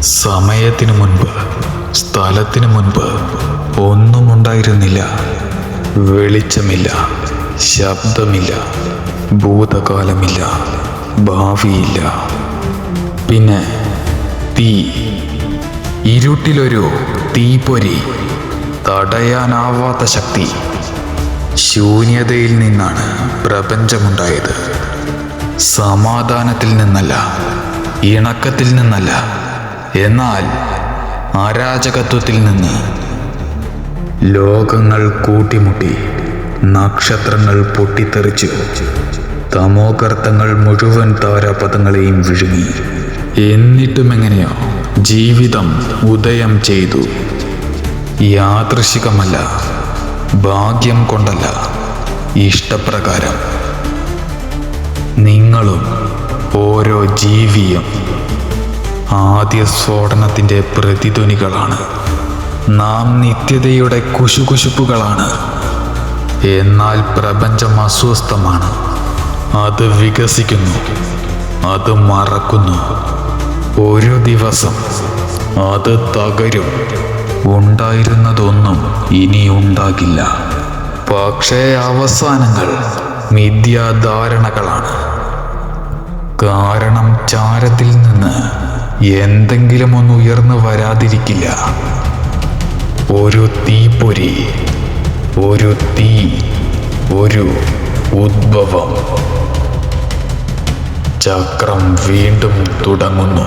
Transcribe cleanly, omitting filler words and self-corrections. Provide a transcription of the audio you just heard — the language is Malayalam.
സമയത്തിനു മുൻപ്, സ്ഥലത്തിനു മുൻപ് ഒന്നും ഉണ്ടായിരുന്നില്ല. വെളിച്ചമില്ല, ശബ്ദമില്ല, ഭൂതകാലമില്ല, ഭാവിയില്ല. പിന്നെ തീ, ഇരുട്ടിലൊരു തീപ്പൊരി, തടയാനാവാത്ത ശക്തി. ശൂന്യതയിൽ നിന്നാണ് പ്രപഞ്ചമുണ്ടായത്. സമാധാനത്തിൽ നിന്നല്ല, ഇണക്കത്തിൽ നിന്നല്ല, എന്നാൽ അരാജകത്വത്തിൽ നിന്ന്. ലോകങ്ങൾ കൂട്ടിമുട്ടി, നക്ഷത്രങ്ങൾ പൊട്ടിത്തെറിച്ചു, തമോഗർത്തങ്ങൾ മുഴുവൻ താരാപഥങ്ങളെയും വിഴുങ്ങി. എന്നിട്ടും എങ്ങനെയോ ജീവിതം ഉദയം ചെയ്തു. യാദൃശികമല്ല, ഭാഗ്യം കൊണ്ടല്ല, ഇഷ്ടപ്രകാരം. നിങ്ങളും ഓരോ ജീവിയും ആദ്യ സ്ഫോടനത്തിൻ്റെ പ്രതിധ്വനികളാണ്. നാം നിത്യതയുടെ കുശുകുശുപ്പുകളാണ്. എന്നാൽ പ്രപഞ്ചം അസ്വസ്ഥമാണ്. അത് വികസിക്കുന്നു, അത് മറക്കുന്നു. ഒരു ദിവസം അത് തകരും. ഉണ്ടായിരുന്നതൊന്നും ഇനി ഉണ്ടാകില്ല. പക്ഷേ അവസാനങ്ങൾ മിഥ്യാധാരണകളാണ്. കാരണം ചാരത്തിൽ നിന്ന് എന്തെങ്കിലും ഒന്ന് ഉയർന്നു വരാതിരിക്കില്ല. ഒരു തീപ്പൊരി, ഒരു തീ, ഒരു ഉദ്ഭവം. ചക്രം വീണ്ടും തുടങ്ങുന്നു.